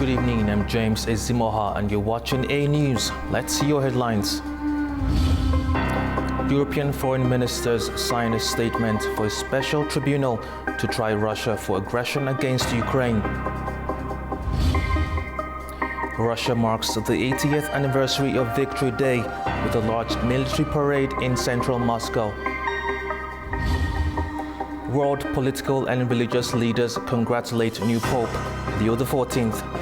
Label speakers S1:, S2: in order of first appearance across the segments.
S1: Good evening, I'm James Ezimoha and you're watching A News. Let's see your headlines. European foreign ministers sign a statement for a special tribunal to try Russia for aggression against Ukraine. Russia marks the 80th anniversary of Victory Day with a large military parade in central Moscow. World political and religious leaders congratulate new Pope Leo XIV.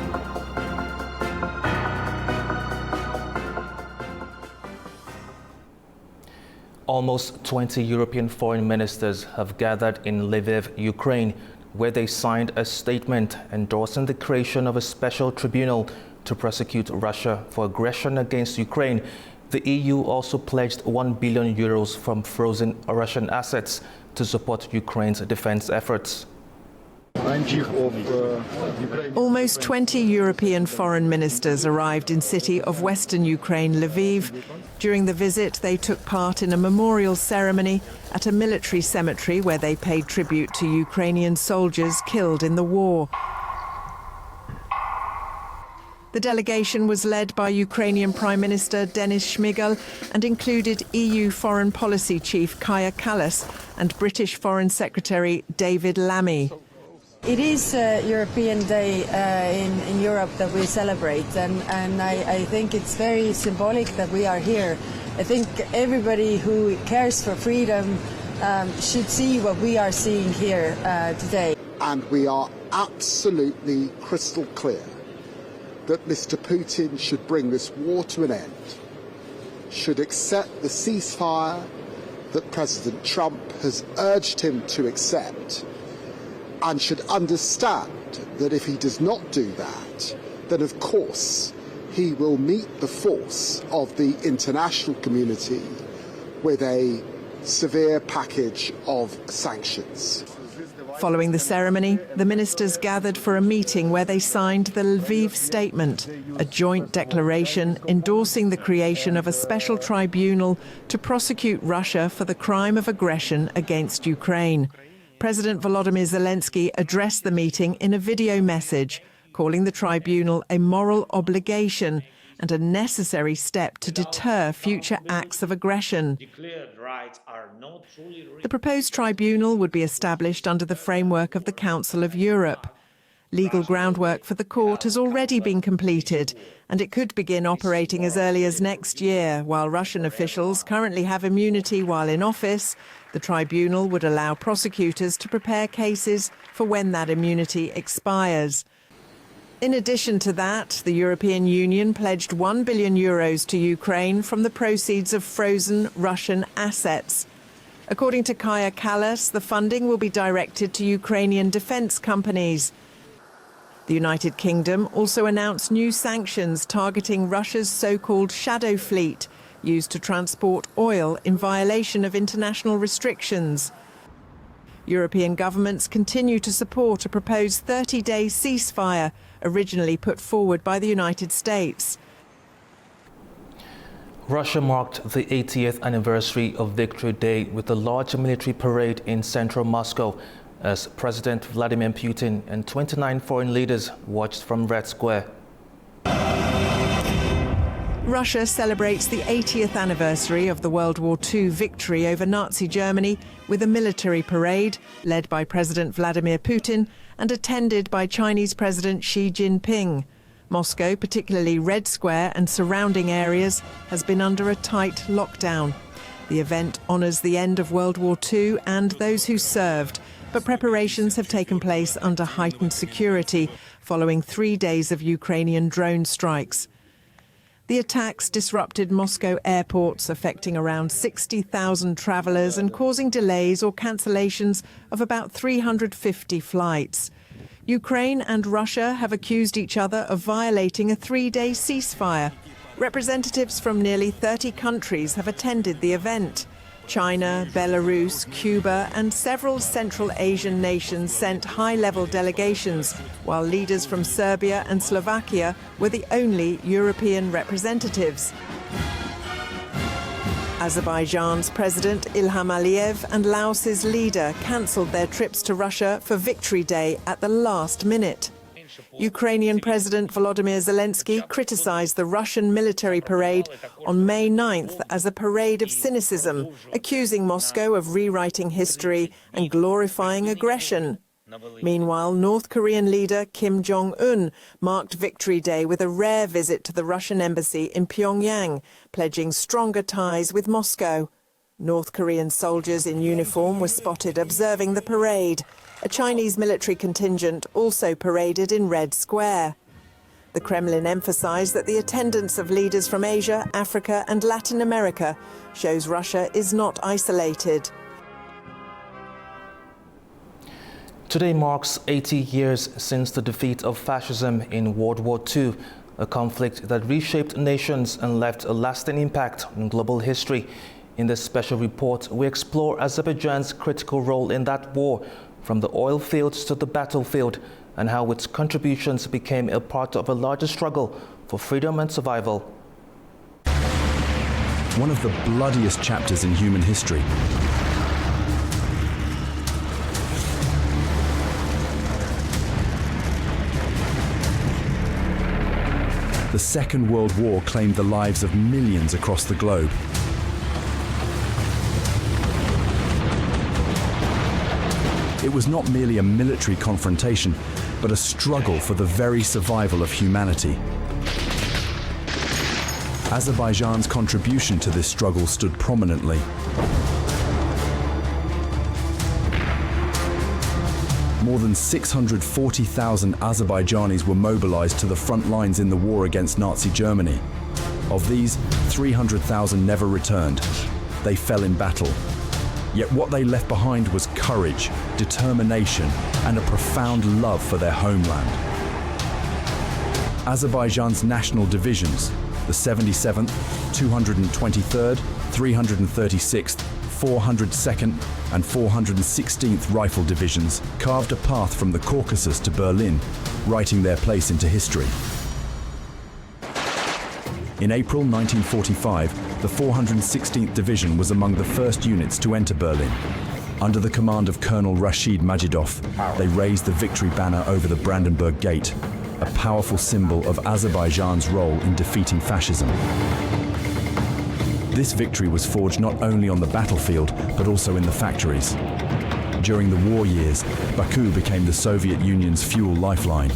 S1: Almost 20 European foreign ministers have gathered in Lviv, Ukraine, where they signed a statement endorsing the creation of a special tribunal to prosecute Russia for aggression against Ukraine. The EU also pledged €1 billion from frozen Russian assets to support Ukraine's defense efforts.
S2: Almost 20 European foreign ministers arrived in city of western Ukraine, Lviv. During the visit, they took part in a memorial ceremony at a military cemetery where they paid tribute to Ukrainian soldiers killed in the war. The delegation was led by Ukrainian Prime Minister Denis Shmyhal and included EU Foreign Policy Chief Kaja Kallas and British Foreign Secretary David Lammy.
S3: It is European Day in Europe that we celebrate, and I think it's very symbolic that we are here. I think everybody who cares for freedom should see what we are seeing here today.
S4: And we are absolutely crystal clear that Mr. Putin should bring this war to an end, should accept the ceasefire that President Trump has urged him to accept, and should understand that if he does not do that, then of course he will meet the force of the international community with a severe package of sanctions.
S2: Following the ceremony, the ministers gathered for a meeting where they signed the Lviv Statement, a joint declaration endorsing the creation of a special tribunal to prosecute Russia for the crime of aggression against Ukraine. President Volodymyr Zelensky addressed the meeting in a video message, calling the tribunal a moral obligation and a necessary step to deter future acts of aggression. The proposed tribunal would be established under the framework of the Council of Europe. Legal groundwork for the court has already been completed, and it could begin operating as early as next year. While Russian officials currently have immunity while in office, the tribunal would allow prosecutors to prepare cases for when that immunity expires. In addition to that, the European Union pledged €1 billion to Ukraine from the proceeds of frozen Russian assets. According to Kaja Kallas, the funding will be directed to Ukrainian defence companies. The United Kingdom also announced new sanctions targeting Russia's so-called shadow fleet, used to transport oil in violation of international restrictions. European governments continue to support a proposed 30-day ceasefire, originally put forward by the United States.
S1: Russia marked the 80th anniversary of Victory Day with a large military parade in central Moscow as President Vladimir Putin and 29 foreign leaders watched from Red Square.
S2: Russia celebrates the 80th anniversary of the World War II victory over Nazi Germany with a military parade led by President Vladimir Putin and attended by Chinese President Xi Jinping. Moscow, particularly Red Square and surrounding areas, has been under a tight lockdown. The event honours the end of World War II and those who served, but preparations have taken place under heightened security following 3 days of Ukrainian drone strikes. The attacks disrupted Moscow airports, affecting around 60,000 travellers and causing delays or cancellations of about 350 flights. Ukraine and Russia have accused each other of violating a 3-day ceasefire. Representatives from nearly 30 countries have attended the event. China, Belarus, Cuba and several Central Asian nations sent high-level delegations, while leaders from Serbia and Slovakia were the only European representatives. Azerbaijan's President Ilham Aliyev and Laos's leader cancelled their trips to Russia for Victory Day at the last minute. Ukrainian President Volodymyr Zelensky criticised the Russian military parade on May 9th as a parade of cynicism, accusing Moscow of rewriting history and glorifying aggression. Meanwhile, North Korean leader Kim Jong-un marked Victory Day with a rare visit to the Russian embassy in Pyongyang, pledging stronger ties with Moscow. North Korean soldiers in uniform were spotted observing the parade. A Chinese military contingent also paraded in Red Square. The Kremlin emphasized that the attendance of leaders from Asia, Africa and Latin America shows Russia is not isolated.
S1: Today marks 80 years since the defeat of fascism in World War II, a conflict that reshaped nations and left a lasting impact on global history. In this special report, we explore Azerbaijan's critical role in that war, from the oil fields to the battlefield, and how its contributions became a part of a larger struggle for freedom and survival.
S5: One of the bloodiest chapters in human history. The Second World War claimed the lives of millions across the globe. It was not merely a military confrontation, but a struggle for the very survival of humanity. Azerbaijan's contribution to this struggle stood prominently. More than 640,000 Azerbaijanis were mobilized to the front lines in the war against Nazi Germany. Of these, 300,000 never returned. They fell in battle. Yet what they left behind was courage, determination, and a profound love for their homeland. Azerbaijan's national divisions, the 77th, 223rd, 336th, 402nd and 416th Rifle Divisions, carved a path from the Caucasus to Berlin, writing their place into history. In April 1945, the 416th Division was among the first units to enter Berlin. Under the command of Colonel Rashid Majidov, they raised the victory banner over the Brandenburg Gate, a powerful symbol of Azerbaijan's role in defeating fascism. This victory was forged not only on the battlefield, but also in the factories. During the war years, Baku became the Soviet Union's fuel lifeline.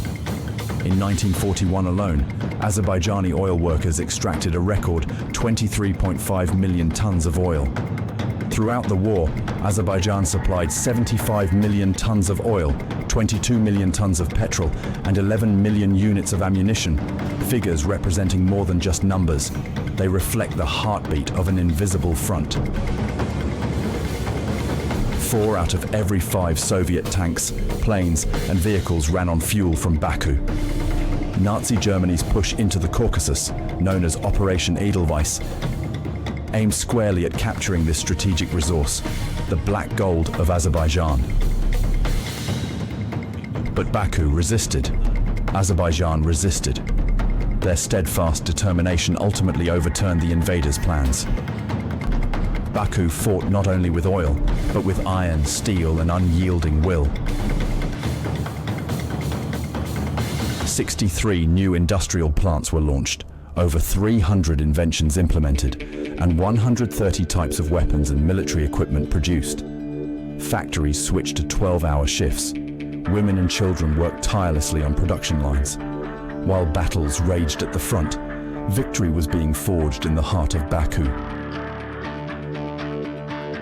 S5: In 1941 alone, Azerbaijani oil workers extracted a record 23.5 million tons of oil. Throughout the war, Azerbaijan supplied 75 million tons of oil, 22 million tons of petrol, and 11 million units of ammunition, figures representing more than just numbers. They reflect the heartbeat of an invisible front. 4 out of every 5 Soviet tanks, planes, and vehicles ran on fuel from Baku. Nazi Germany's push into the Caucasus, known as Operation Edelweiss, aimed squarely at capturing this strategic resource, the black gold of Azerbaijan. But Baku resisted. Azerbaijan resisted. Their steadfast determination ultimately overturned the invaders' plans. Baku fought not only with oil, but with iron, steel, and unyielding will. 63 new industrial plants were launched, over 300 inventions implemented, and 130 types of weapons and military equipment produced. Factories switched to 12-hour shifts. Women and children worked tirelessly on production lines. While battles raged at the front, victory was being forged in the heart of Baku.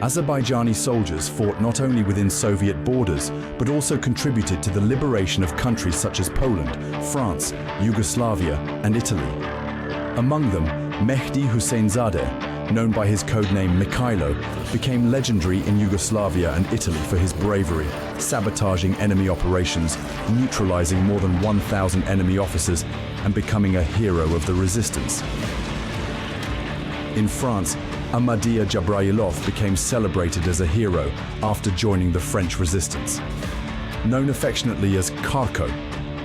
S5: Azerbaijani soldiers fought not only within Soviet borders, but also contributed to the liberation of countries such as Poland, France, Yugoslavia, and Italy. Among them, Mehdi Husseinzadeh, known by his codename Mikhailo, became legendary in Yugoslavia and Italy for his bravery, sabotaging enemy operations, neutralizing more than 1,000 enemy officers, and becoming a hero of the resistance. In France, Ahmadiyya Jabrailov became celebrated as a hero after joining the French resistance. Known affectionately as Karko,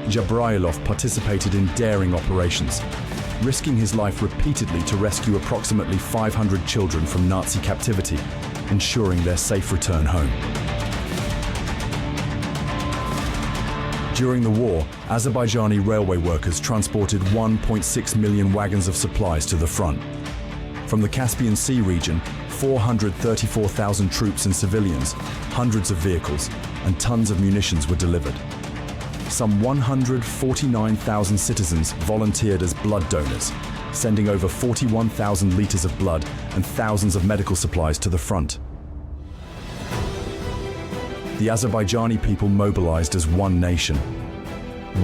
S5: Jabrailov participated in daring operations, risking his life repeatedly to rescue approximately 500 children from Nazi captivity, ensuring their safe return home. During the war, Azerbaijani railway workers transported 1.6 million wagons of supplies to the front. From the Caspian Sea region, 434,000 troops and civilians, hundreds of vehicles, and tons of munitions were delivered. Some 149,000 citizens volunteered as blood donors, sending over 41,000 litres of blood and thousands of medical supplies to the front. The Azerbaijani people mobilized as one nation.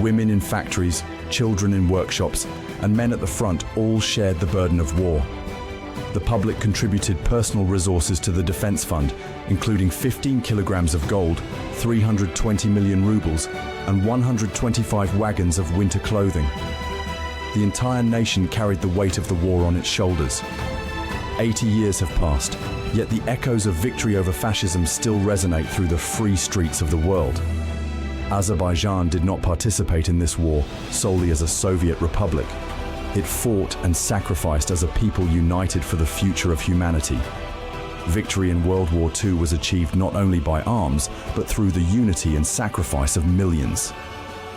S5: Women in factories, children in workshops, and men at the front all shared the burden of war. The public contributed personal resources to the defense fund, including 15 kilograms of gold, 320 million rubles, and 125 wagons of winter clothing. The entire nation carried the weight of the war on its shoulders. 80 years have passed, yet the echoes of victory over fascism still resonate through the free streets of the world. Azerbaijan did not participate in this war solely as a Soviet republic. It fought and sacrificed as a people united for the future of humanity. Victory in World War II was achieved not only by arms, but through the unity and sacrifice of millions.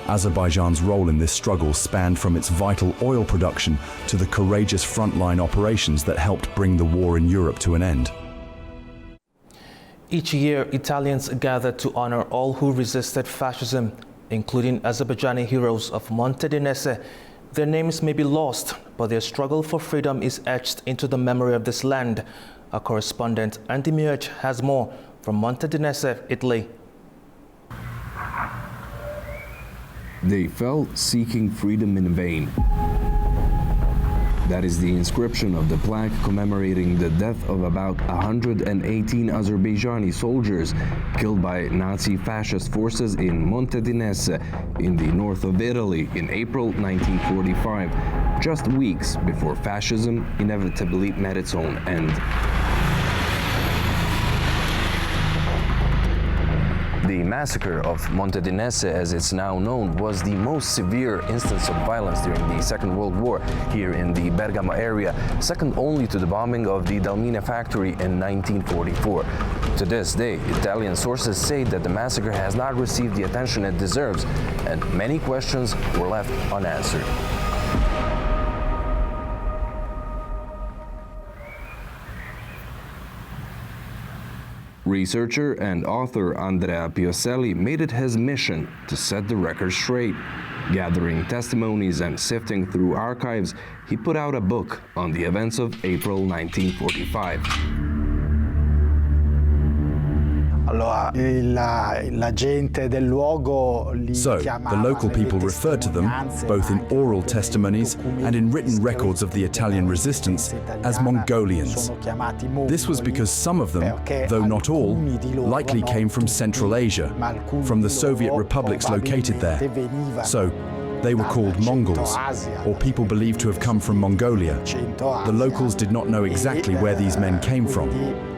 S5: Azerbaijan's role in this struggle spanned from its vital oil production to the courageous frontline operations that helped bring the war in Europe to an end.
S1: Each year, Italians gather to honor all who resisted fascism, including Azerbaijani heroes of Monte di Nese. Their names may be lost, but their struggle for freedom is etched into the memory of this land. Our correspondent Andy Murch has more from Monte di Nese, Italy.
S6: They fell seeking freedom in vain. That is the inscription of the plaque commemorating the death of about 118 Azerbaijani soldiers killed by Nazi fascist forces in Monte di Nese in the north of Italy in April 1945, just weeks before fascism inevitably met its own end. The massacre of Monte di Nese, as it's now known, was the most severe instance of violence during the Second World War here in the Bergamo area, second only to the bombing of the Dalmine factory in 1944. To this day, Italian sources say that the massacre has not received the attention it deserves, and many questions were left unanswered. Researcher and author Andrea Pioselli made it his mission to set the record straight. Gathering testimonies and sifting through archives, he put out a book on the events of April 1945.
S7: So,
S5: the local people referred to them, both in oral testimonies and in written records of the Italian resistance, as Mongolians. This was because some of them, though not all, likely came from Central Asia, from the Soviet republics located there. So, they were called Mongols, or people believed to have come from Mongolia. The locals did not know exactly where these men came from.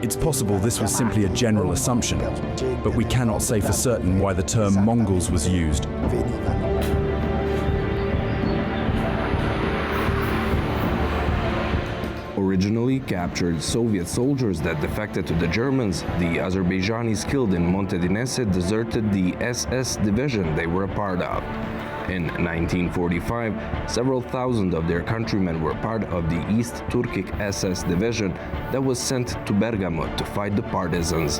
S5: It's possible this was simply a general assumption, but we cannot say for certain why the term Mongols was used.
S6: Originally captured Soviet soldiers that defected to the Germans, the Azerbaijanis killed in Monte di Nese deserted the SS division they were a part of. In 1945, several thousand of their countrymen were part of the East Turkic SS division that was sent to Bergamo to fight the partisans.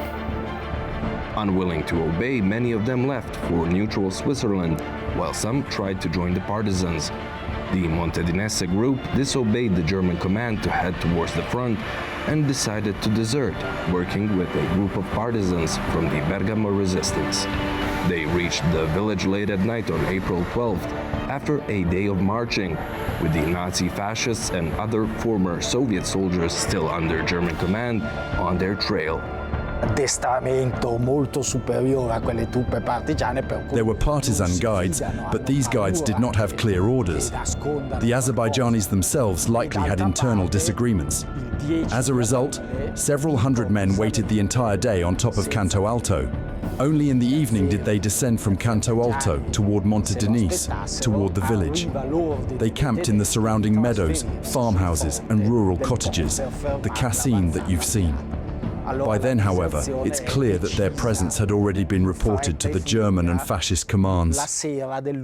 S6: Unwilling to obey, many of them left for neutral Switzerland, while some tried to join the partisans. The Monte di Nese group disobeyed the German command to head towards the front and decided to desert, working with a group of partisans from the Bergamo resistance. They reached the village late at night on April 12th, after a day of marching, with the Nazi fascists and other former Soviet soldiers still under German command on their trail.
S5: There were partisan guides, but these guides did not have clear orders. The Azerbaijanis themselves likely had internal disagreements. As a result, several hundred men waited the entire day on top of Canto Alto. Only in the evening did they descend from Canto Alto toward Monte di Nese, toward the village. They camped in the surrounding meadows, farmhouses and rural cottages, the Cascine that you've seen. By then, however, it's clear that their presence had already been reported to the German and fascist commands.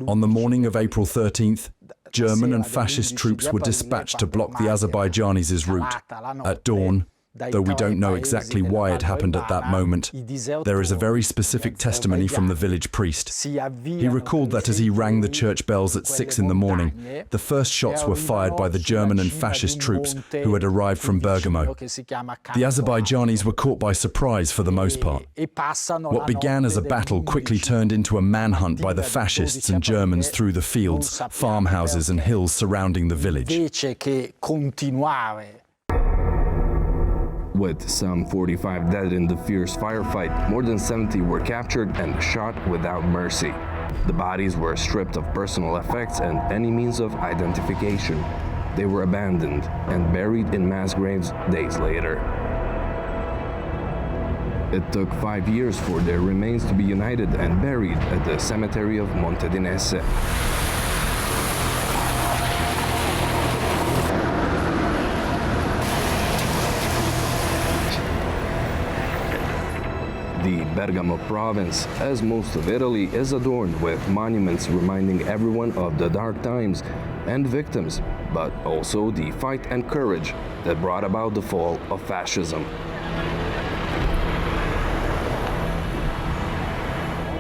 S5: On the morning of April 13th, German and fascist troops were dispatched to block the Azerbaijanis' route. At dawn, though we don't know exactly why it happened at that moment, there is a very specific testimony from the village priest. He recalled that as he rang the church bells at 6 in the morning, the first shots were fired by the German and fascist troops who had arrived from Bergamo. The Azerbaijanis were caught by surprise for the most part. What began as a battle quickly turned into a manhunt by the fascists and Germans through the fields, farmhouses and hills surrounding the village.
S6: With some 45 dead in the fierce firefight, more than 70 were captured and shot without mercy. The bodies were stripped of personal effects and any means of identification. They were abandoned and buried in mass graves days later. It took 5 years for their remains to be united and buried at the cemetery of Monte di Nesse. The Bergamo province, as most of Italy, is adorned with monuments reminding everyone of the dark times and victims, but also the fight and courage that brought about the fall of fascism.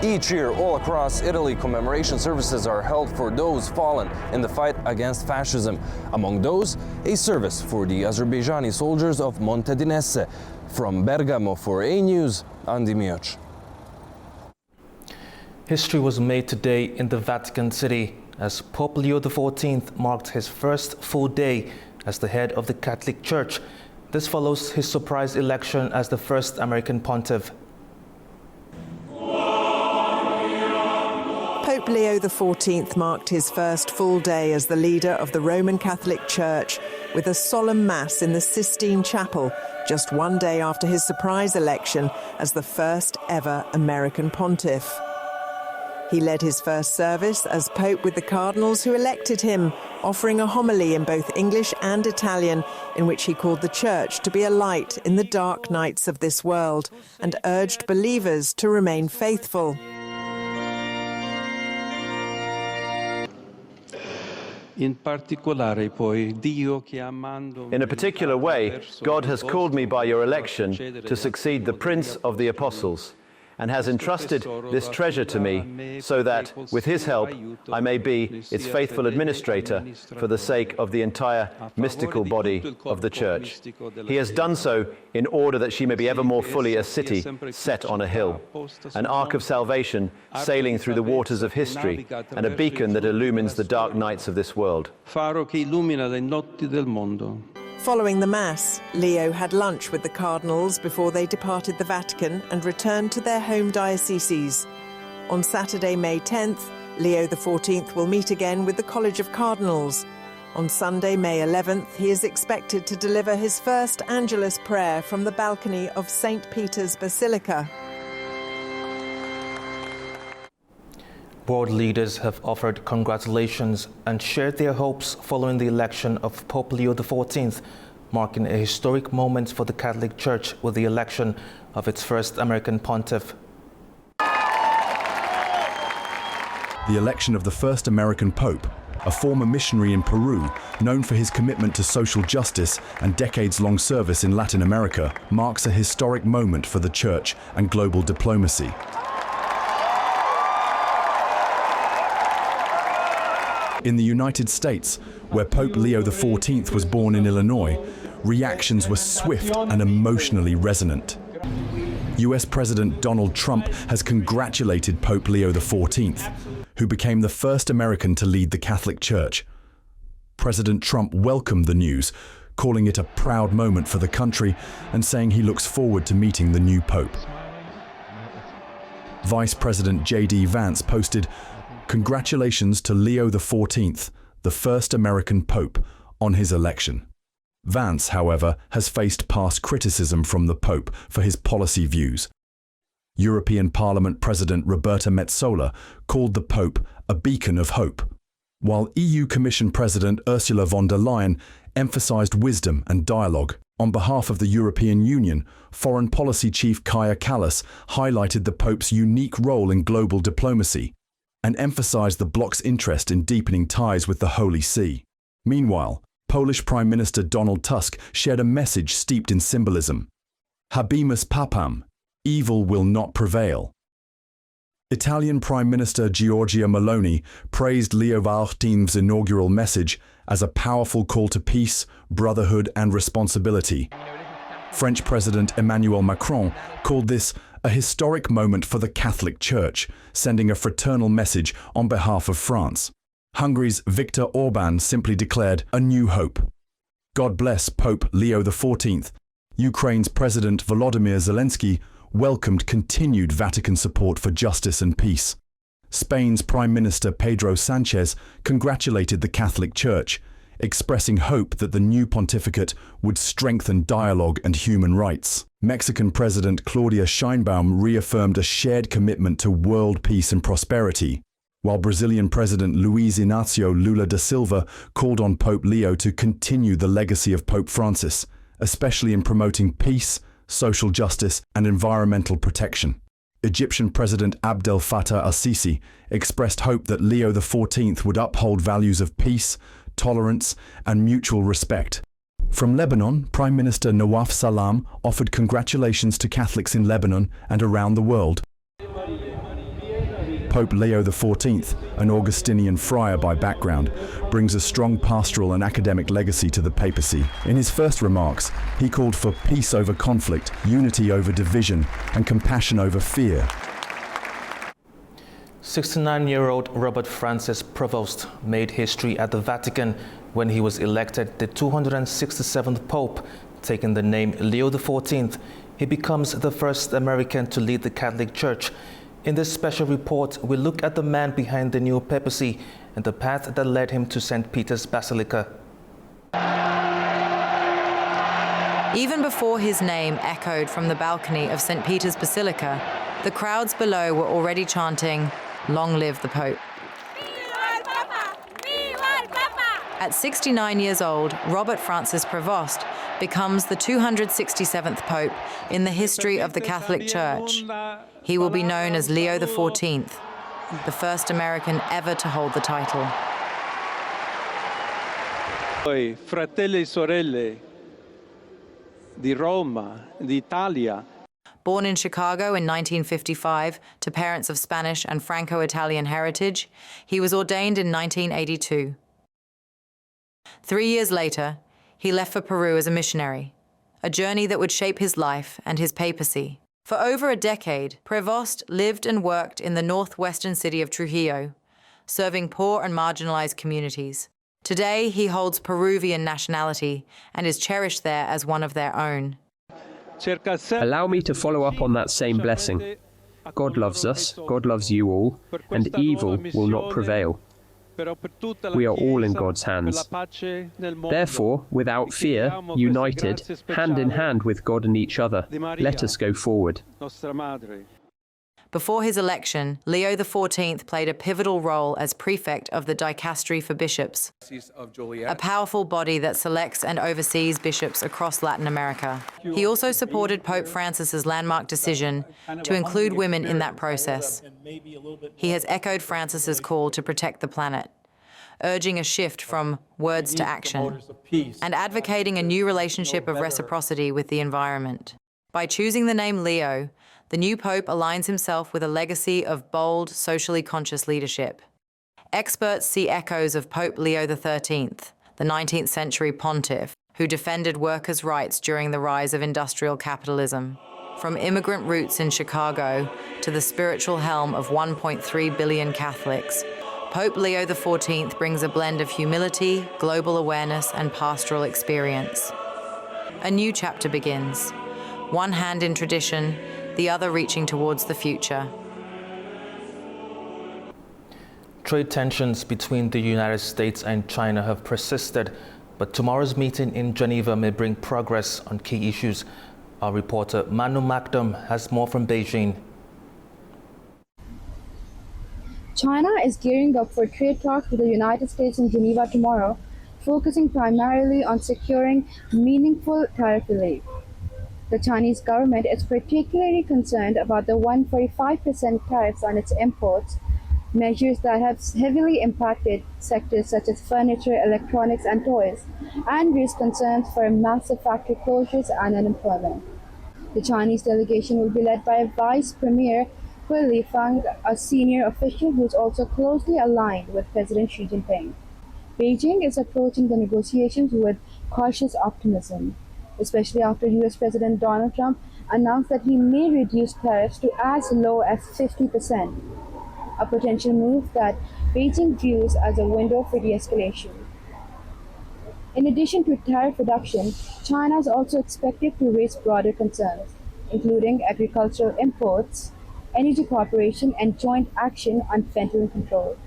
S6: Each year, all across Italy, commemoration services are held for those fallen in the fight against fascism. Among those, a service for the Azerbaijani soldiers of Monte di Nesse. From Bergamo for A News, Andy Mioch.
S1: History was made today in the Vatican City as Pope Leo XIV marked his first full day as the head of the Catholic Church. This follows his surprise election as the first American pontiff.
S2: Pope Leo XIV marked his first full day as the leader of the Roman Catholic Church with a solemn mass in the Sistine Chapel, just one day after his surprise election as the first ever American pontiff. He led his first service as Pope with the cardinals who elected him, offering a homily in both English and Italian in which he called the Church to be a light in the dark nights of this world and urged believers to remain faithful.
S8: In a particular way, God has called me by your election to succeed the Prince of the Apostles, and has entrusted this treasure to me so that, with his help, I may be its faithful administrator for the sake of the entire mystical body of the Church. He has done so in order that she may be ever more fully a city set on a hill, an ark of salvation sailing through the waters of history, and a beacon that illumines the dark nights of this world.
S2: Following the Mass, Leo had lunch with the cardinals before they departed the Vatican and returned to their home dioceses. On Saturday, May 10th, Leo XIV will meet again with the College of Cardinals. On Sunday, May 11th, he is expected to deliver his first Angelus prayer from the balcony of St. Peter's Basilica.
S1: World leaders have offered congratulations and shared their hopes following the election of Pope Leo XIV, marking a historic moment for the Catholic Church with the election of its first American pontiff.
S5: The election of the first American pope, a former missionary in Peru, known for his commitment to social justice and decades-long service in Latin America, marks a historic moment for the Church and global diplomacy. In the United States, where Pope Leo XIV was born in Illinois, reactions were swift and emotionally resonant. US President Donald Trump has congratulated Pope Leo XIV, who became the first American to lead the Catholic Church. President Trump welcomed the news, calling it a proud moment for the country and saying he looks forward to meeting the new Pope. Vice President J.D. Vance posted, "Congratulations to Leo XIV, the first American Pope, on his election." Vance, however, has faced past criticism from the Pope for his policy views. European Parliament President Roberta Metsola called the Pope a beacon of hope, while EU Commission President Ursula von der Leyen emphasized wisdom and dialogue. On behalf of the European Union, Foreign Policy Chief Kaja Kallas highlighted the Pope's unique role in global diplomacy and emphasized the bloc's interest in deepening ties with the Holy See. Meanwhile, Polish Prime Minister Donald Tusk shared a message steeped in symbolism. Habemus Papam, evil will not prevail. Italian Prime Minister Giorgia Meloni praised Leo XIV's inaugural message as a powerful call to peace, brotherhood and responsibility. French President Emmanuel Macron called this a historic moment for the Catholic Church, sending a fraternal message on behalf of France. Hungary's Viktor Orban simply declared a new hope. God bless Pope Leo XIV. Ukraine's President Volodymyr Zelensky welcomed continued Vatican support for justice and peace. Spain's Prime Minister Pedro Sanchez congratulated the Catholic Church, expressing hope that the new pontificate would strengthen dialogue and human rights. Mexican President Claudia Sheinbaum reaffirmed a shared commitment to world peace and prosperity, while Brazilian President Luiz Inácio Lula da Silva called on Pope Leo to continue the legacy of Pope Francis, especially in promoting peace, social justice and environmental protection. Egyptian President Abdel Fattah al-Sisi expressed hope that Leo XIV would uphold values of peace, tolerance and mutual respect. From Lebanon, Prime Minister Nawaf Salam offered congratulations to Catholics in Lebanon and around the world. Pope Leo XIV, an Augustinian friar by background, brings a strong pastoral and academic legacy to the papacy. In his first remarks, he called for peace over conflict, unity over division, and compassion over fear.
S1: 69-year-old Robert Francis Prevost made history at the Vatican when he was elected the 267th Pope, taking the name Leo XIV. He becomes the first American to lead the Catholic Church. In this special report, we look at the man behind the new papacy and the path that led him to St. Peter's Basilica.
S9: Even before his name echoed from the balcony of St. Peter's Basilica, the crowds below were already chanting, "Long live the Pope." At 69 years old, Robert Francis Prevost becomes the 267th Pope in the history of the Catholic Church. He will be known as Leo XIV, the first American ever to hold the title.
S10: Fratelli e sorelle di Roma, d'Italia.
S9: Born in Chicago in 1955 to parents of Spanish and Franco-Italian heritage, he was ordained in 1982. 3 years later, he left for Peru as a missionary, a journey that would shape his life and his papacy. For over a decade, Prevost lived and worked in the northwestern city of Trujillo, serving poor and marginalized communities. Today, he holds Peruvian nationality and is cherished there as one of their own.
S11: Allow me to follow up on that same blessing. God loves us, God loves you all, and evil will not prevail. We are all in God's hands. Therefore, without fear, united, hand in hand with God and each other, let us go forward.
S9: Before his election, Leo XIV played a pivotal role as prefect of the Dicastery for Bishops, a powerful body that selects and oversees bishops across Latin America. He also supported Pope Francis's landmark decision to include women in that process. He has echoed Francis's call to protect the planet, urging a shift from words to action, and advocating a new relationship of reciprocity with the environment. By choosing the name Leo, the new Pope aligns himself with a legacy of bold, socially conscious leadership. Experts see echoes of Pope Leo XIII, the 19th century pontiff, who defended workers' rights during the rise of industrial capitalism. From immigrant roots in Chicago to the spiritual helm of 1.3 billion Catholics, Pope Leo XIV brings a blend of humility, global awareness, and pastoral experience. A new chapter begins, one hand in tradition, the other reaching towards the future.
S1: Trade tensions between the United States and China have persisted, but tomorrow's meeting in Geneva may bring progress on key issues. Our reporter Manu Makdum has more from Beijing.
S12: China is gearing up for trade talks with the United States in Geneva tomorrow, focusing primarily on securing meaningful tariff relief. The Chinese government is particularly concerned about the 145% tariffs on its imports, measures that have heavily impacted sectors such as furniture, electronics, and toys, and raised concerns for massive factory closures and unemployment. The Chinese delegation will be led by Vice Premier Li Fang, a senior official who is also closely aligned with President Xi Jinping. Beijing is approaching the negotiations with cautious optimism, especially after US President Donald Trump announced that he may reduce tariffs to as low as 50%, a potential move that Beijing views as a window for de-escalation. In addition to tariff reduction, China is also expected to raise broader concerns, including agricultural imports, energy cooperation, and joint action on fentanyl control.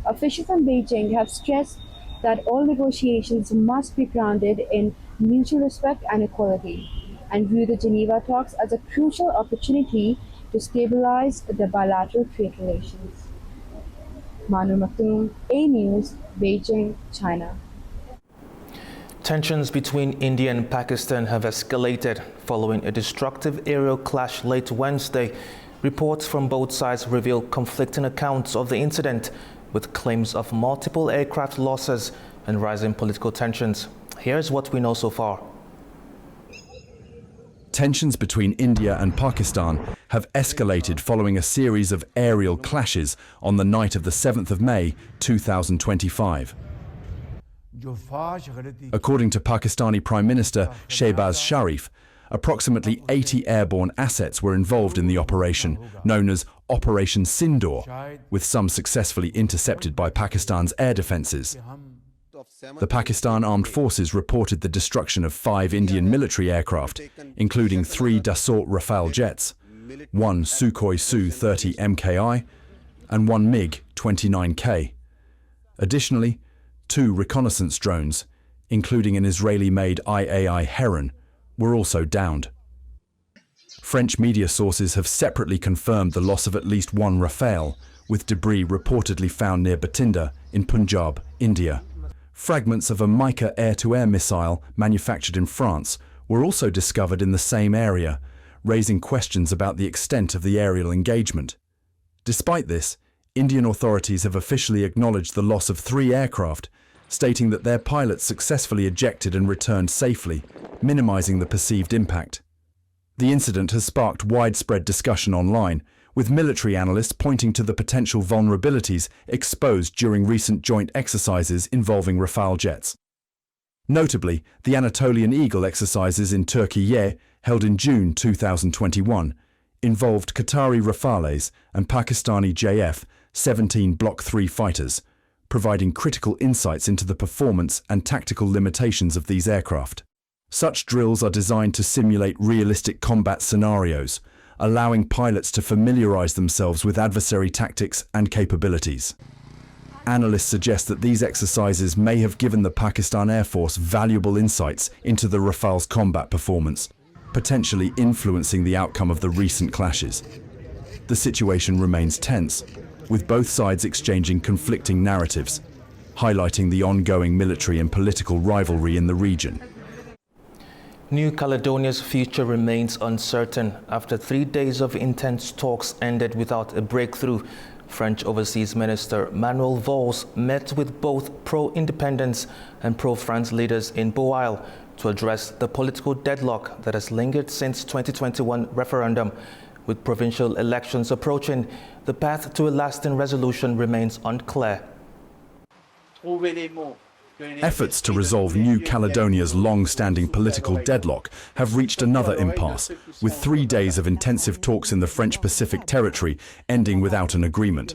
S12: Officials in Beijing have stressed that all negotiations must be grounded in mutual respect and equality, and view the Geneva talks as a crucial opportunity to stabilize the bilateral trade relations. Manu Maktoum, A News, Beijing, China.
S1: Tensions between India and Pakistan have escalated following a destructive aerial clash late Wednesday. Reports from both sides reveal conflicting accounts of the incident, with claims of multiple aircraft losses and rising political tensions. Here's what we know so far.
S5: Tensions between India and Pakistan have escalated following a series of aerial clashes on the night of the 7th of May, 2025. According to Pakistani Prime Minister Shehbaz Sharif, approximately 80 airborne assets were involved in the operation, known as Operation Sindoor, with some successfully intercepted by Pakistan's air defences. The Pakistan Armed Forces reported the destruction of 5 Indian military aircraft, including 3 Dassault Rafale jets, 1 Sukhoi Su-30 MKI, and 1 MiG-29K. Additionally, 2 reconnaissance drones, including an Israeli-made IAI Heron, were also downed. French media sources have separately confirmed the loss of at least 1 Rafale, with debris reportedly found near Bathinda in Punjab, India. Fragments of a Mica air-to-air missile manufactured in France were also discovered in the same area, raising questions about the extent of the aerial engagement. Despite this, Indian authorities have officially acknowledged the loss of 3 aircraft, stating that their pilots successfully ejected and returned safely, minimizing the perceived impact. The incident has sparked widespread discussion online, with military analysts pointing to the potential vulnerabilities exposed during recent joint exercises involving Rafale jets. Notably, the Anatolian Eagle exercises in Turkey, held in June 2021, involved Qatari Rafales and Pakistani JF-17 Block 3 fighters, providing critical insights into the performance and tactical limitations of these aircraft. Such drills are designed to simulate realistic combat scenarios, allowing pilots to familiarize themselves with adversary tactics and capabilities. Analysts suggest that these exercises may have given the Pakistan Air Force valuable insights into the Rafale's combat performance, potentially influencing the outcome of the recent clashes. The situation remains tense, with both sides exchanging conflicting narratives, highlighting the ongoing military and political rivalry in the region.
S1: New Caledonia's future remains uncertain after 3 days of intense talks ended without a breakthrough. French Overseas Minister Manuel Valls met with both pro-independence and pro-France leaders in Boal to address the political deadlock that has lingered since 2021 referendum. With provincial elections approaching, the path to a lasting resolution remains unclear.
S5: Efforts to resolve New Caledonia's long-standing political deadlock have reached another impasse, with 3 days of intensive talks in the French Pacific territory ending without an agreement.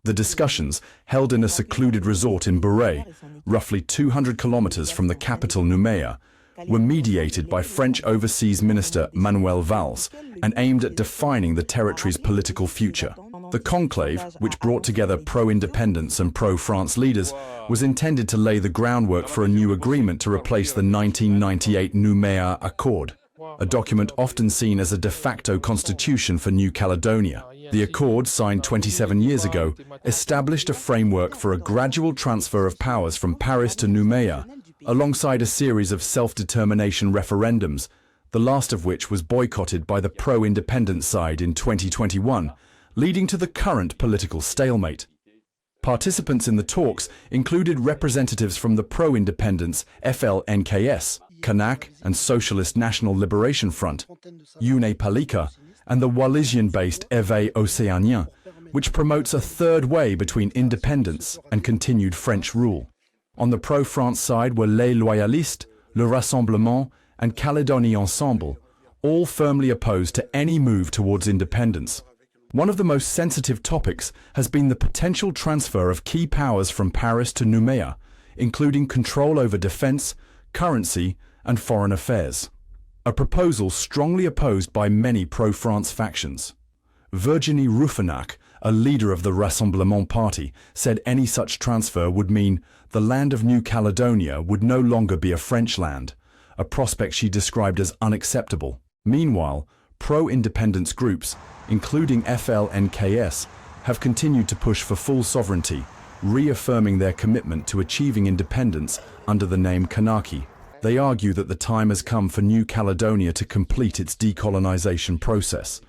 S5: The discussions, held in a secluded resort in Bourret, roughly 200 kilometers from the capital Nouméa, were mediated by French Overseas Minister Manuel Valls and aimed at defining the territory's political future. The conclave, which brought together pro-independence and pro-France leaders, was intended to lay the groundwork for a new agreement to replace the 1998 Nouméa Accord, a document often seen as a de facto constitution for New Caledonia. The accord, signed 27 years ago, established a framework for a gradual transfer of powers from Paris to Nouméa, alongside a series of self-determination referendums, the last of which was boycotted by the pro-independence side in 2021, leading to the current political stalemate. Participants in the talks included representatives from the pro-independence FLNKS, Kanak and Socialist National Liberation Front, Une Palika, and the Wallisian-based Éveil Océanien, which promotes a third way between independence and continued French rule. On the pro-France side were Les Loyalistes, Le Rassemblement, and Calédonie Ensemble, all firmly opposed to any move towards independence. One of the most sensitive topics has been the potential transfer of key powers from Paris to Nouméa, including control over defense, currency, and foreign affairs. A proposal strongly opposed by many pro-France factions. Virginie Rouffenac, a leader of the Rassemblement party, said any such transfer would mean the land of New Caledonia would no longer be a French land, a prospect she described as unacceptable. Meanwhile, pro-independence groups, including FLNKS, have continued to push for full sovereignty, reaffirming their commitment to achieving independence under the name Kanaki. They argue that the time has come for New Caledonia to complete its decolonization process,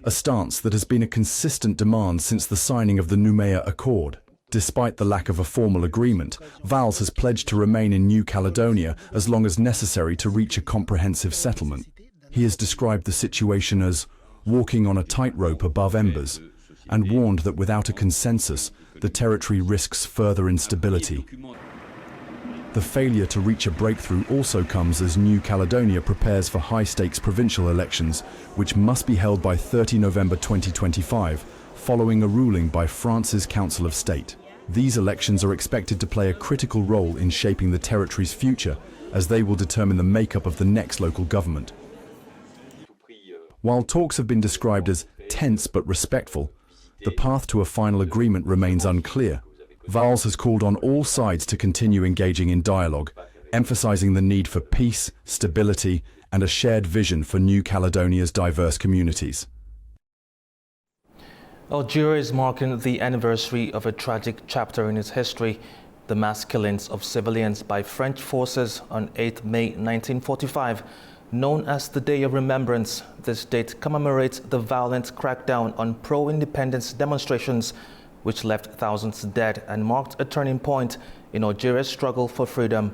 S5: a stance that has been a consistent demand since the signing of the Nouméa Accord. Despite the lack of a formal agreement, Valls has pledged to remain in New Caledonia as long as necessary to reach a comprehensive settlement. He has described the situation as walking on a tightrope above embers, and warned that without a consensus, the territory risks further instability. The failure to reach a breakthrough also comes as New Caledonia prepares for high-stakes provincial elections, which must be held by 30 November 2025, following a ruling by France's Council of State. These elections are expected to play a critical role in shaping the territory's future, as they will determine the makeup of the next local government. While talks have been described as tense but respectful, the path to a final agreement remains unclear. Valls has called on all sides to continue engaging in dialogue, emphasizing the need for peace, stability, and a shared vision for New Caledonia's diverse communities.
S1: Algeria is marking the anniversary of a tragic chapter in its history, the mass killings of civilians by French forces on 8 May 1945. Known as the Day of Remembrance, this date commemorates the violent crackdown on pro-independence demonstrations, which left thousands dead and marked a turning point in Algeria's struggle for freedom.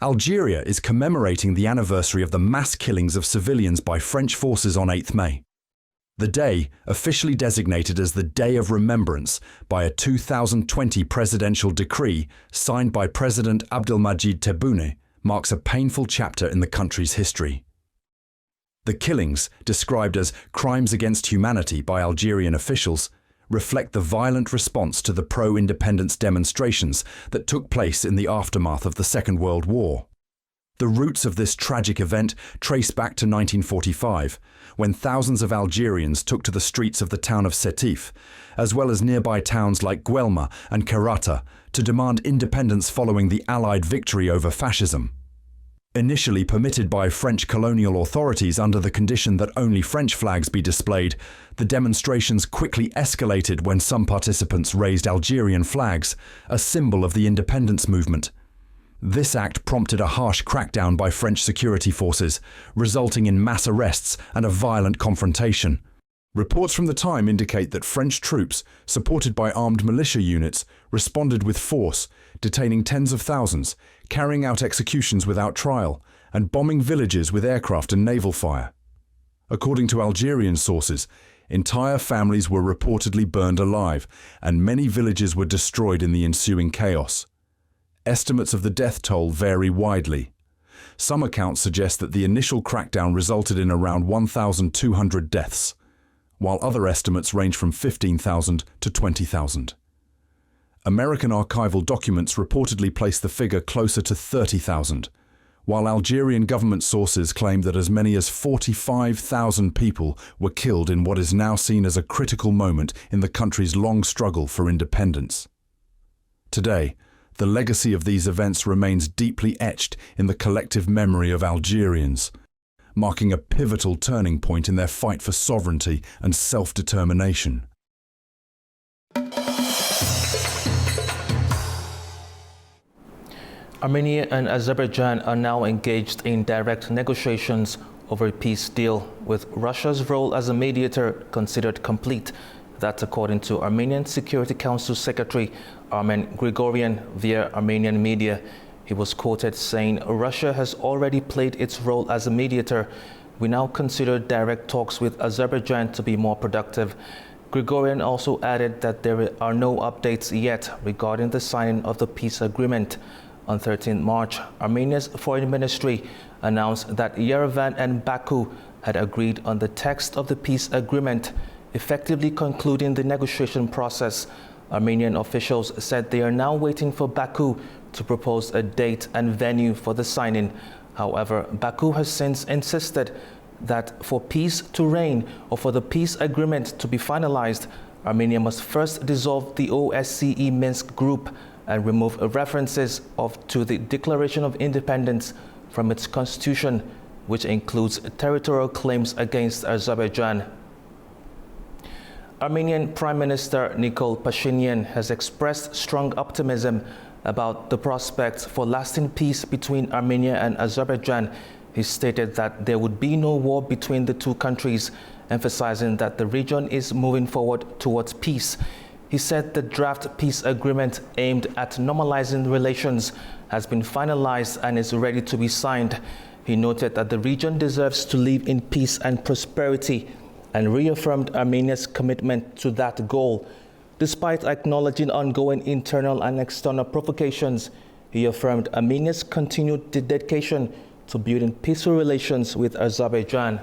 S5: Algeria is commemorating the anniversary of the mass killings of civilians by French forces on 8 May. The day, officially designated as the Day of Remembrance by a 2020 presidential decree signed by President Abdelmadjid Tebboune, marks a painful chapter in the country's history. The killings, described as crimes against humanity by Algerian officials, reflect the violent response to the pro-independence demonstrations that took place in the aftermath of the Second World War. The roots of this tragic event trace back to 1945, when thousands of Algerians took to the streets of the town of Sétif, as well as nearby towns like Guelma and Karata, to demand independence following the Allied victory over fascism. Initially permitted by French colonial authorities under the condition that only French flags be displayed, the demonstrations quickly escalated when some participants raised Algerian flags, a symbol of the independence movement. This act prompted a harsh crackdown by French security forces, resulting in mass arrests and a violent confrontation. Reports from the time indicate that French troops, supported by armed militia units, responded with force, detaining tens of thousands, carrying out executions without trial, and bombing villages with aircraft and naval fire. According to Algerian sources, entire families were reportedly burned alive, and many villages were destroyed in the ensuing chaos. Estimates of the death toll vary widely. Some accounts suggest that the initial crackdown resulted in around 1,200 deaths, while other estimates range from 15,000 to 20,000. American archival documents reportedly place the figure closer to 30,000, while Algerian government sources claim that as many as 45,000 people were killed in what is now seen as a critical moment in the country's long struggle for independence. Today, the legacy of these events remains deeply etched in the collective memory of Algerians, marking a pivotal turning point in their fight for sovereignty and self-determination.
S1: Armenia and Azerbaijan are now engaged in direct negotiations over a peace deal, with Russia's role as a mediator considered complete. That's according to Armenian Security Council Secretary Armen Grigoryan via Armenian media. He was quoted saying, "Russia has already played its role as a mediator. We now consider direct talks with Azerbaijan to be more productive." Grigoryan also added that there are no updates yet regarding the signing of the peace agreement. On 13 March, Armenia's foreign ministry announced that Yerevan and Baku had agreed on the text of the peace agreement, effectively concluding the negotiation process. Armenian officials said they are now waiting for Baku to propose a date and venue for the signing. However, Baku has since insisted that for peace to reign or for the peace agreement to be finalized, Armenia must first dissolve the OSCE Minsk group and remove references to the Declaration of Independence from its constitution, which includes territorial claims against Azerbaijan. Armenian Prime Minister Nikol Pashinyan has expressed strong optimism about the prospects for lasting peace between Armenia and Azerbaijan. He stated that there would be no war between the two countries, emphasizing that the region is moving forward towards peace. He said the draft peace agreement aimed at normalizing relations has been finalized and is ready to be signed. He noted that the region deserves to live in peace and prosperity and reaffirmed Armenia's commitment to that goal. Despite acknowledging ongoing internal and external provocations, he affirmed Armenia's continued dedication to building peaceful relations with Azerbaijan.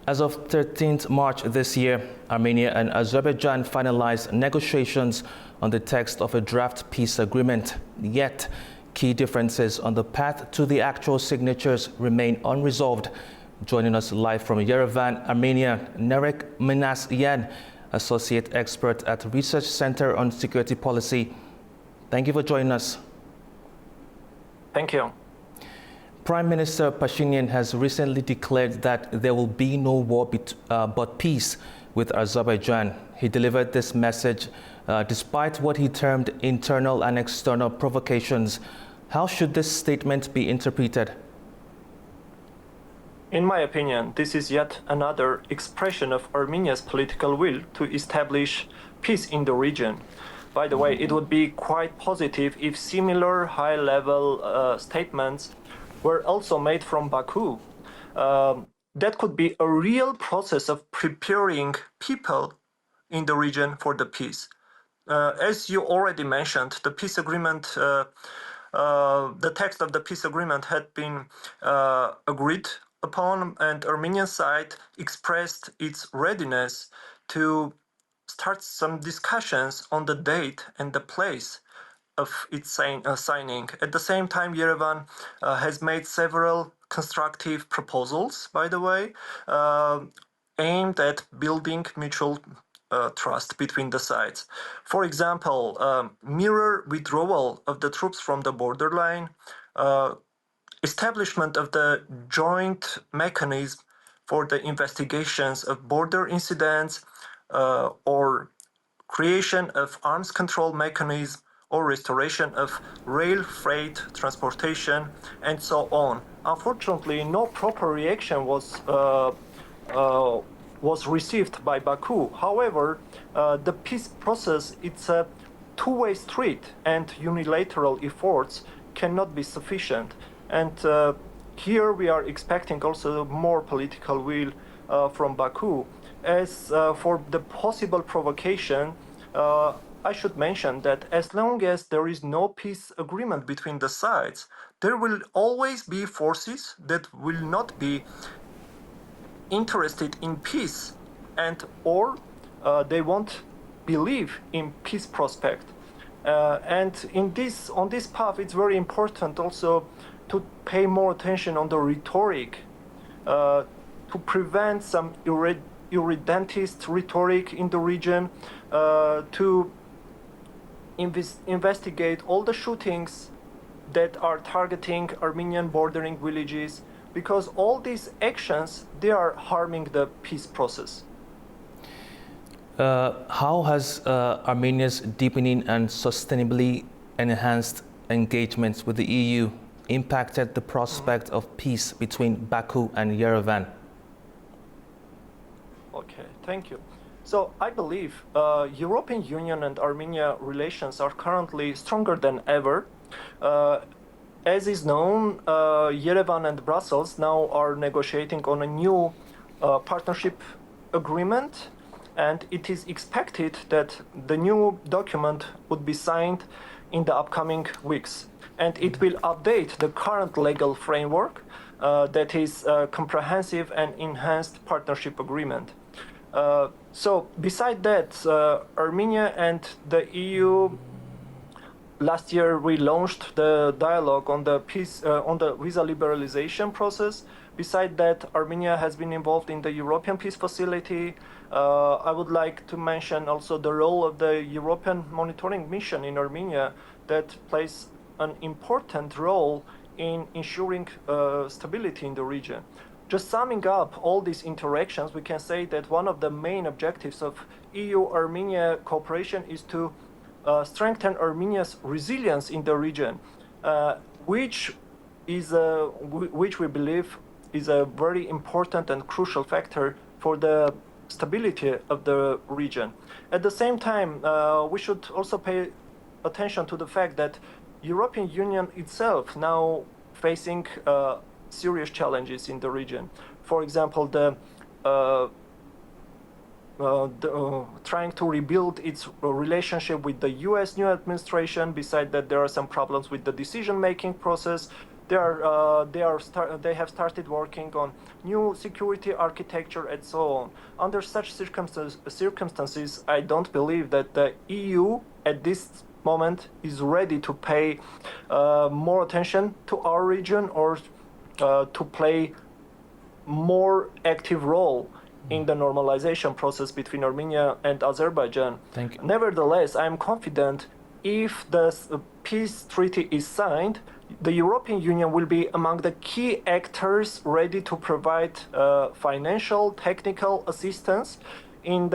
S1: As of 13th March this year, Armenia and Azerbaijan finalized negotiations on the text of a draft peace agreement. Yet, key differences on the path to the actual signatures remain unresolved. Joining us live from Yerevan, Armenia, Nerek Minasyan, Associate Expert at Research Center on Security Policy. Thank you for joining us.
S13: Thank you.
S1: Prime Minister Pashinyan has recently declared that there will be no war but peace with Azerbaijan. He delivered this message despite what he termed internal and external provocations. How should this statement be interpreted?
S13: In my opinion, this is yet another expression of Armenia's political will to establish peace in the region. By the way, it would be quite positive if similar high-level statements were also made from Baku. That could be a real process of preparing people in the region for the peace. As you already mentioned, the peace agreement, the text of the peace agreement had been agreed upon, and Armenian side expressed its readiness to start some discussions on the date and the place of its signing. At the same time, Yerevan has made several constructive proposals, by the way, aimed at building mutual trust between the sides. For example, mirror withdrawal of the troops from the borderline, establishment of the joint mechanism for the investigations of border incidents, or creation of arms control mechanism, or restoration of rail freight transportation, and so on. Unfortunately, no proper reaction was received by Baku. However, the peace process, it's a two-way street, and unilateral efforts cannot be sufficient. And here we are expecting also more political will from Baku. As for the possible provocation, I should mention that as long as there is no peace agreement between the sides, there will always be forces that will not be interested in peace, and or they won't believe in peace prospect. And on this path, it's very important also to pay more attention on the rhetoric, to prevent some irredentist rhetoric in the region, to investigate all the shootings that are targeting Armenian bordering villages, because all these actions, they are harming the peace process.
S1: How has Armenia's deepening and sustainably enhanced engagements with the EU impacted the prospect of peace between Baku and Yerevan?
S13: Okay, thank you. So I believe European Union and Armenia relations are currently stronger than ever. As is known, Yerevan and Brussels now are negotiating on a new partnership agreement, and it is expected that the new document would be signed in the upcoming weeks. And it will update the current legal framework that is a comprehensive and enhanced partnership agreement. So beside that, Armenia and the EU last year we launched the dialogue on the peace, on the visa liberalization process. Beside that, Armenia has been involved in the European Peace Facility. I would like to mention also the role of the European Monitoring Mission in Armenia that plays an important role in ensuring stability in the region. Just summing up all these interactions, we can say that one of the main objectives of EU-Armenia cooperation is to strengthen Armenia's resilience in the region, which we believe is a very important and crucial factor for the stability of the region. At the same time, we should also pay attention to the fact that European Union itself now facing serious challenges in the region. For example, trying to rebuild its relationship with the U.S. new administration. Beside that, there are some problems with the decision-making process. They have started working on new security architecture and so on. Under such circumstances, I don't believe that the EU at this moment is ready to pay more attention to our region or to play more active role in the normalization process between Armenia and Azerbaijan.
S1: Thank you.
S13: Nevertheless, I am confident if the peace treaty is signed, the European Union will be among the key actors ready to provide financial, technical assistance in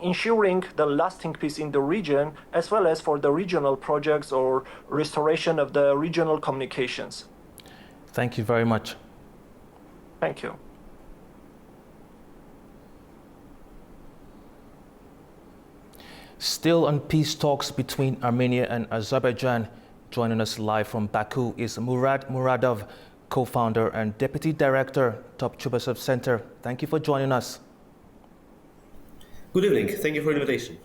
S13: ensuring the lasting peace in the region, as well as for the regional projects or restoration of the regional communications.
S1: Thank you very much.
S13: Thank you.
S1: Still on peace talks between Armenia and Azerbaijan, joining us live from Baku is Murad Muradov, co-founder and deputy director, Top Chubasov Center. Thank you for joining us.
S14: Good evening. Thank you for the invitation.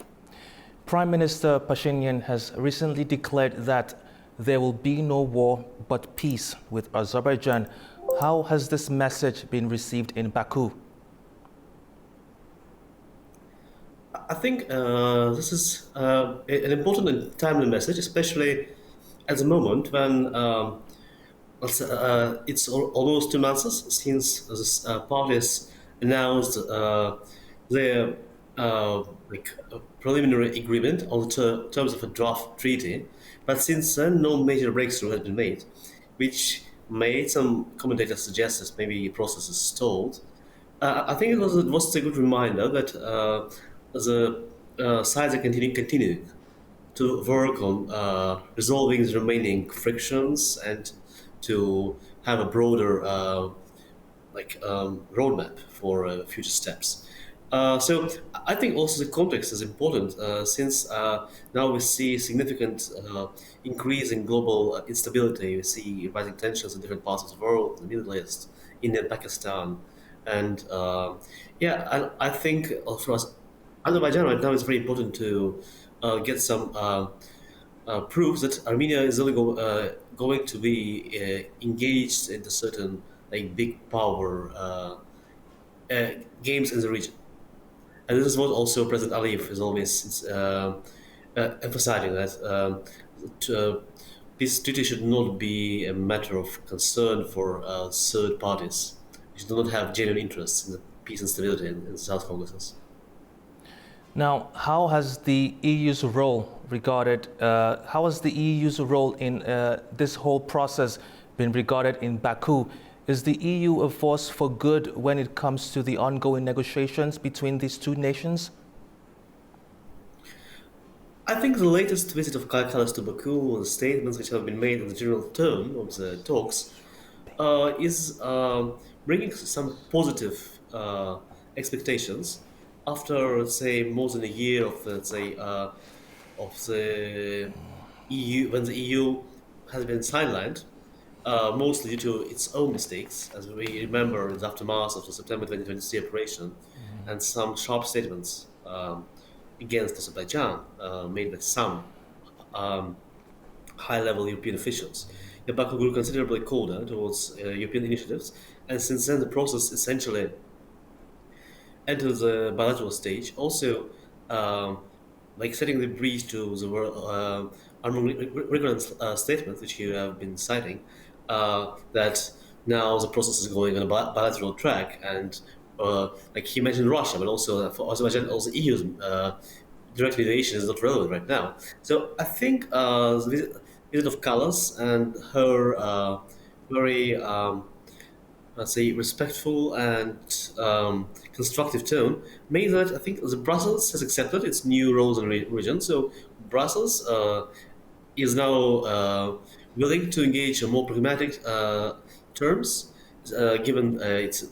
S1: Prime Minister Pashinyan has recently declared that there will be no war but peace with Azerbaijan. How has this message been received in Baku?
S14: I think this is an important and timely message, especially at the moment when it's almost 2 months since the parties announced their preliminary agreement on the terms of a draft treaty. But since then, no major breakthrough has been made, which made some commentators suggest that maybe the process is stalled. I think it was a good reminder that the sides are continuing to work on resolving the remaining frictions and to have a broader roadmap for future steps. So I think also the context is important since now we see significant increase in global instability. We see rising tensions in different parts of the world, the Middle East, India, Pakistan. And I think for us, Azerbaijan right now is very important to get some proof that Armenia is only going to be engaged in the certain big power games in the region. And this is what also President Aliyev is always emphasizing, that this treaty should not be a matter of concern for third parties, which do not have genuine interests in the peace and stability in the South Caucasus.
S1: Now, how has the EU's role regarded, how has the EU's role in this whole process been regarded in Baku? Is the EU a force for good when it comes to the ongoing negotiations between these two nations?
S14: I think the latest visit of Kai Kallas to Baku, the statements which have been made in the general tone of the talks, is bringing some positive expectations after, let's say, more than a year of, let's say, of the EU, when the EU has been sidelined, mostly due to its own mistakes, as we remember in the aftermath of the September 2023 operation, and some sharp statements against Azerbaijan made by some high-level European officials. Baku grew considerably colder towards European initiatives, and since then the process essentially entered the bilateral stage. Also, like setting the breach to the Armageddon statement, which you have been citing, that now the process is going on a bilateral track, and like he mentioned Russia, but also for Azerbaijan, also EU's direct mediation is not relevant right now. So I think the visit of Kallas and her very, let's say, respectful and constructive tone made that I think the Brussels has accepted its new roles in the region. So Brussels is now willing to engage in more pragmatic terms, given its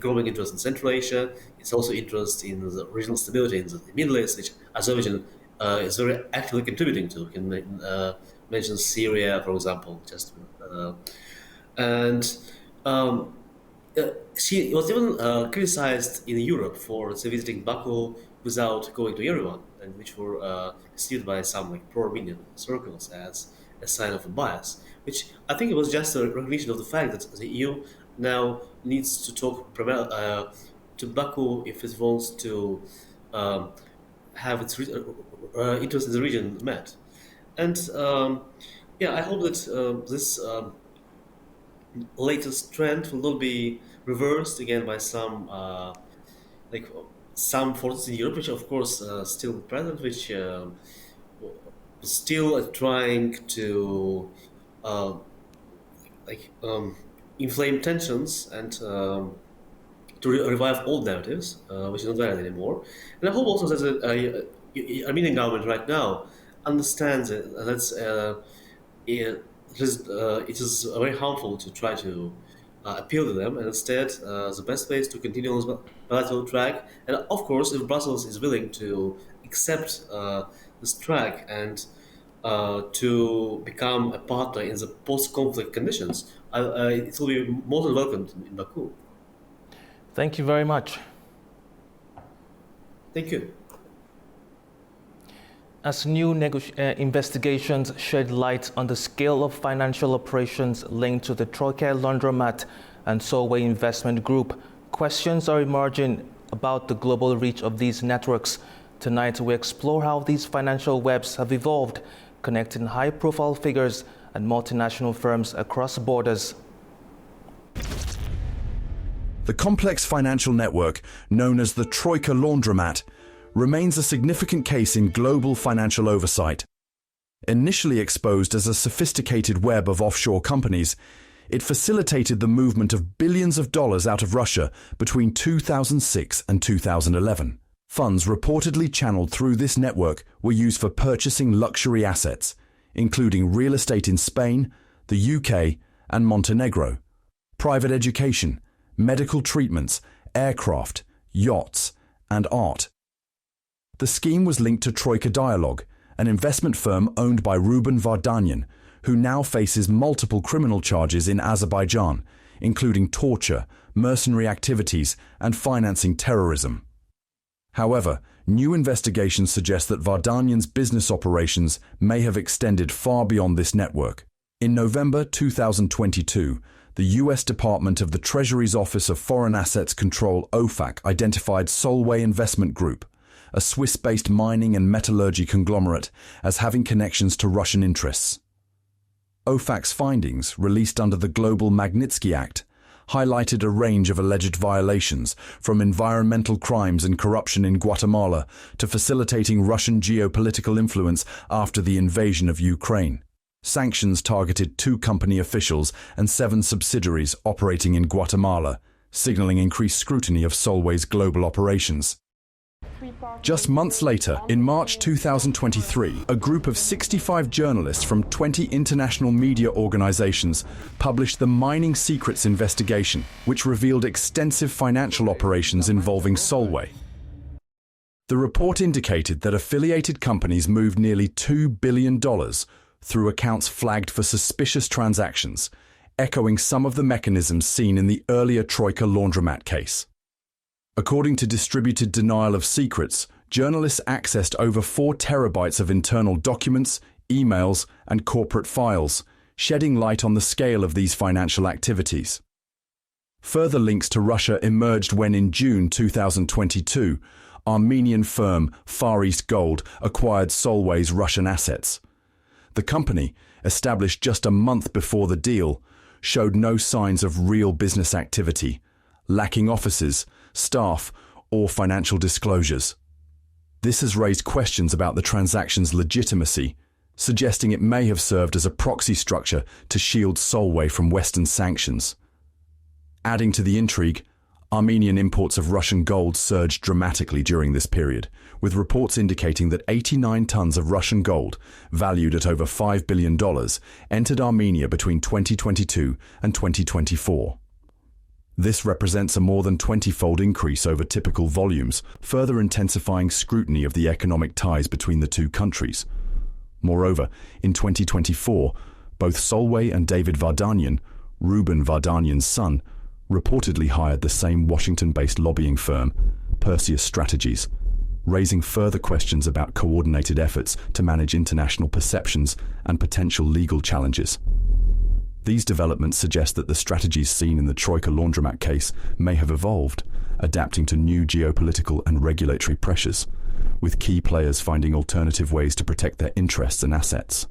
S14: growing interest in Central Asia. It's also interest in the regional stability in the Middle East, which Azerbaijan is very actively contributing to. You can mention Syria, for example, just and she was even criticized in Europe for visiting Baku without going to Yerevan, and which were perceived by some like pro-Armenian circles as a sign of a bias, which I think it was just a recognition of the fact that the EU now needs to talk to Baku if it wants to have its interest in the region met. And yeah, I hope that this latest trend will not be reversed again by some like some forces in Europe, which of course still present, which still trying to inflame tensions and to revive old narratives, which is not valid anymore. And I hope also that the Armenian government right now understands it, and that's it is very harmful to try to appeal to them, and instead the best way is to continue on this bilateral track. And of course, if Brussels is willing to accept this track and to become a partner in the post-conflict conditions, it will be more than welcomed in Baku.
S1: Thank you very much.
S14: Thank you.
S1: As new investigations shed light on the scale of financial operations linked to the Troika Laundromat and Solway Investment Group, questions are emerging about the global reach of these networks. Tonight, we explore how these financial webs have evolved, connecting high-profile figures and multinational firms across borders.
S5: The complex financial network, known as the Troika Laundromat, remains a significant case in global financial oversight. Initially exposed as a sophisticated web of offshore companies, it facilitated the movement of billions of dollars out of Russia between 2006 and 2011. Funds reportedly channeled through this network were used for purchasing luxury assets, including real estate in Spain, the UK, and Montenegro, private education, medical treatments, aircraft, yachts, and art. The scheme was linked to Troika Dialogue, an investment firm owned by Ruben Vardanyan, who now faces multiple criminal charges in Azerbaijan, including torture, mercenary activities, and financing terrorism. However, new investigations suggest that Vardanyan's business operations may have extended far beyond this network. In November 2022, the U.S. Department of the Treasury's Office of Foreign Assets Control, OFAC, identified Solway Investment Group, a Swiss-based mining and metallurgy conglomerate, as having connections to Russian interests. OFAC's findings, released under the Global Magnitsky Act, highlighted a range of alleged violations, from environmental crimes and corruption in Guatemala to facilitating Russian geopolitical influence after the invasion of Ukraine. Sanctions targeted 2 company officials and 7 subsidiaries operating in Guatemala, signaling increased scrutiny of Solvay's global operations. Just months later, in March 2023, a group of 65 journalists from 20 international media organizations published the Mining Secrets investigation, which revealed extensive financial operations involving Solvay. The report indicated that affiliated companies moved nearly $2 billion through accounts flagged for suspicious transactions, echoing some of the mechanisms seen in the earlier Troika laundromat case. According to Distributed Denial of Secrets, journalists accessed over 4 terabytes of internal documents, emails, and corporate files, shedding light on the scale of these financial activities. Further links to Russia emerged when in June 2022, Armenian firm Far East Gold acquired Solvay's Russian assets. The company, established just a month before the deal, showed no signs of real business activity, lacking offices, staff, or financial disclosures. This has raised questions about the transaction's legitimacy, suggesting it may have served as a proxy structure to shield Solvay from Western sanctions. Adding to the intrigue, Armenian imports of Russian gold surged dramatically during this period, with reports indicating that 89 tons of Russian gold, valued at over $5 billion, entered Armenia between 2022 and 2024. This represents a more than 20-fold increase over typical volumes, further intensifying scrutiny of the economic ties between the 2 countries. Moreover, in 2024, both Solvay and David Vardanyan, Ruben Vardanyan's son, reportedly hired the same Washington-based lobbying firm, Perseus Strategies, raising further questions about coordinated efforts to manage international perceptions and potential legal challenges. These developments suggest that the strategies seen in the Troika laundromat case may have evolved, adapting to new geopolitical and regulatory pressures, with key players finding alternative ways to protect their interests and assets.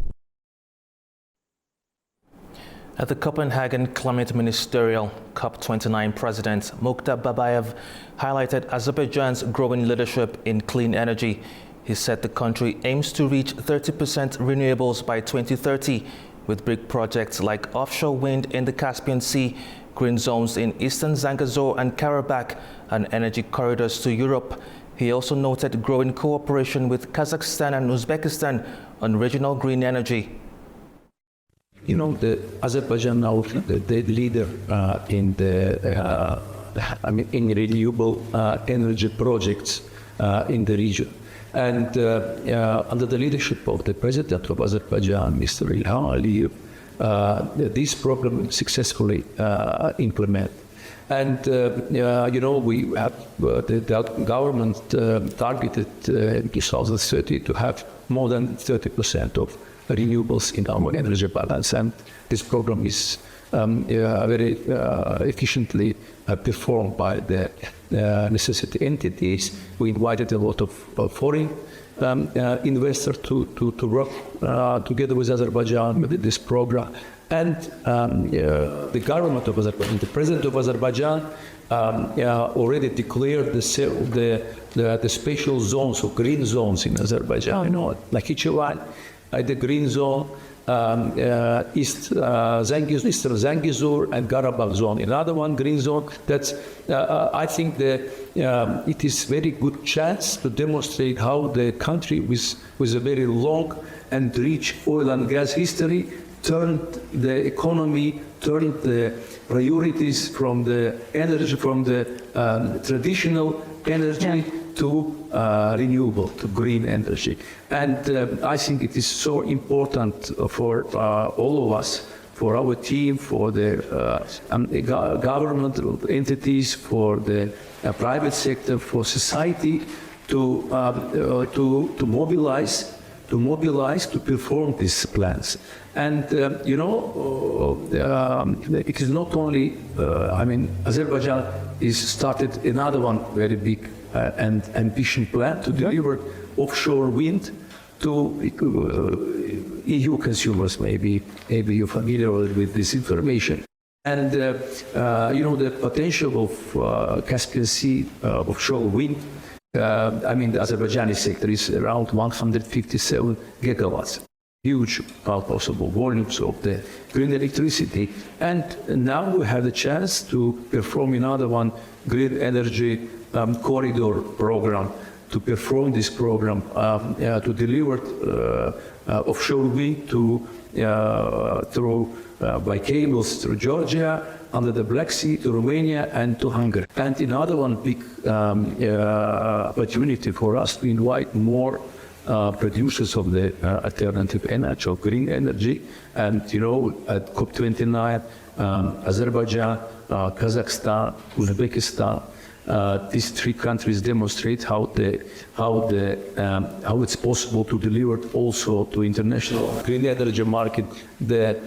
S1: At the Copenhagen Climate Ministerial, COP29 President Mukhtar Babayev highlighted Azerbaijan's growing leadership in clean energy. He said the country aims to reach 30% renewables by 2030, with big projects like offshore wind in the Caspian Sea, green zones in eastern Zangezur and Karabakh, and energy corridors to Europe. He also noted growing cooperation with Kazakhstan and Uzbekistan on regional green energy.
S15: You know, the Azerbaijan now the leader in in renewable energy projects in the region. And under the leadership of the president of Azerbaijan, Mr. Ilham Aliyev, this program successfully implemented. And, you know, we have the government targeted in 2030 to have more than 30% of renewables in our energy balance. And this program is very efficiently performed by the necessity entities. We invited a lot of foreign investors to work together with Azerbaijan with this program. And the government of Azerbaijan, the president of Azerbaijan, already declared the special zones or green zones in Azerbaijan. You know, like Ichivan, the green zone, Eastern Zangezur and Karabakh zone. Another one, green zone. That's I think it is very good chance to demonstrate how the country with a very long and rich oil and gas history turned the economy, turned the priorities from the energy, from the traditional energy to renewable, to green energy. And I think it is so important for all of us, for our team, for the governmental entities, for the private sector, for society to mobilize to perform these plans. And you know, it is not only Azerbaijan is started another one very big and ambitious plan to deliver offshore wind to EU consumers. Maybe you're familiar with this information. And the potential of Caspian Sea offshore wind, the Azerbaijani sector is around 157 gigawatts. Huge possible volumes of the green electricity. And now we have the chance to perform another one green energy corridor program, to perform this program, to deliver offshore wind by cables through Georgia, under the Black Sea to Romania and to Hungary. And another one big opportunity for us to invite more producers of the alternative energy, of green energy. And at COP29, Azerbaijan, Kazakhstan, Uzbekistan, these three countries demonstrate how it's possible to deliver also to international green energy market the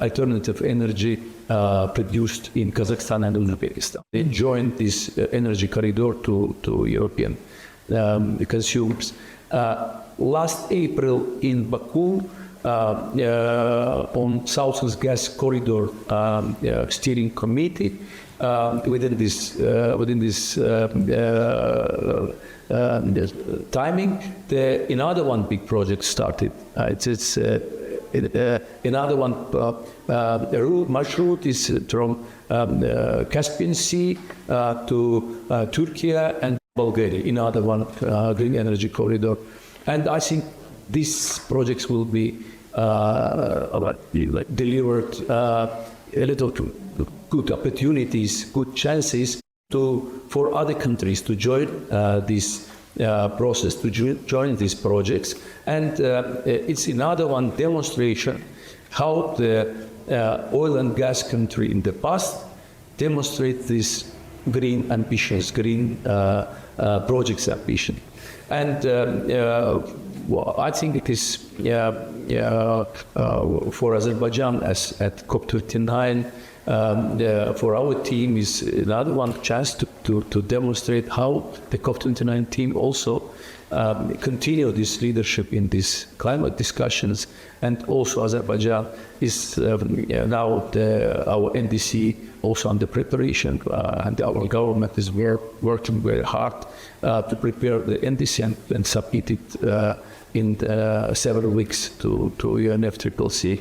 S15: alternative energy produced in Kazakhstan and Uzbekistan. They joined this energy corridor to European consumers. Last April in Baku, on Southern Gas Corridor Steering Committee, within this timing, another one big project started. It's another one. Marshroute is from Caspian Sea to Turkey and Bulgaria. Another one green energy corridor, and I think these projects will be delivered a little to good opportunities, good chances for other countries to join this process, to join these projects. And it's another one demonstration how the oil and gas country in the past demonstrate this green ambitions, green projects ambition. And I think it is for Azerbaijan as at COP29, for our team is another one chance to demonstrate how the COP29 team also continue this leadership in these climate discussions. And also Azerbaijan is now our NDC also under preparation, and our government is working very hard to prepare the NDC and submit it in several weeks to UNFCCC.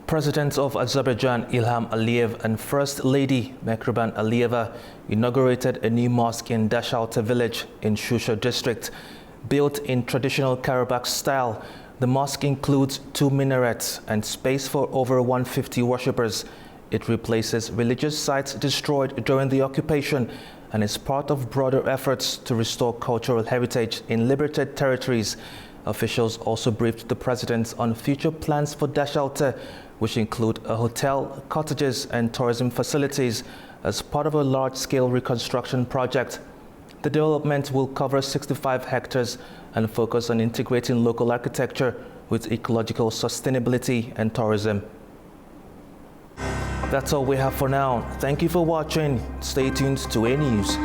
S1: President of Azerbaijan Ilham Aliyev and First Lady Mehriban Aliyeva inaugurated a new mosque in Dashalta village in Shusha district. Built in traditional Karabakh style, the mosque includes 2 minarets and space for over 150 worshippers. It replaces religious sites destroyed during the occupation and is part of broader efforts to restore cultural heritage in liberated territories. Officials also briefed the president on future plans for Dashalta, which include a hotel, cottages and tourism facilities as part of a large-scale reconstruction project. The development will cover 65 hectares and focus on integrating local architecture with ecological sustainability and tourism. That's all we have for now. Thank you for watching. Stay tuned to A News.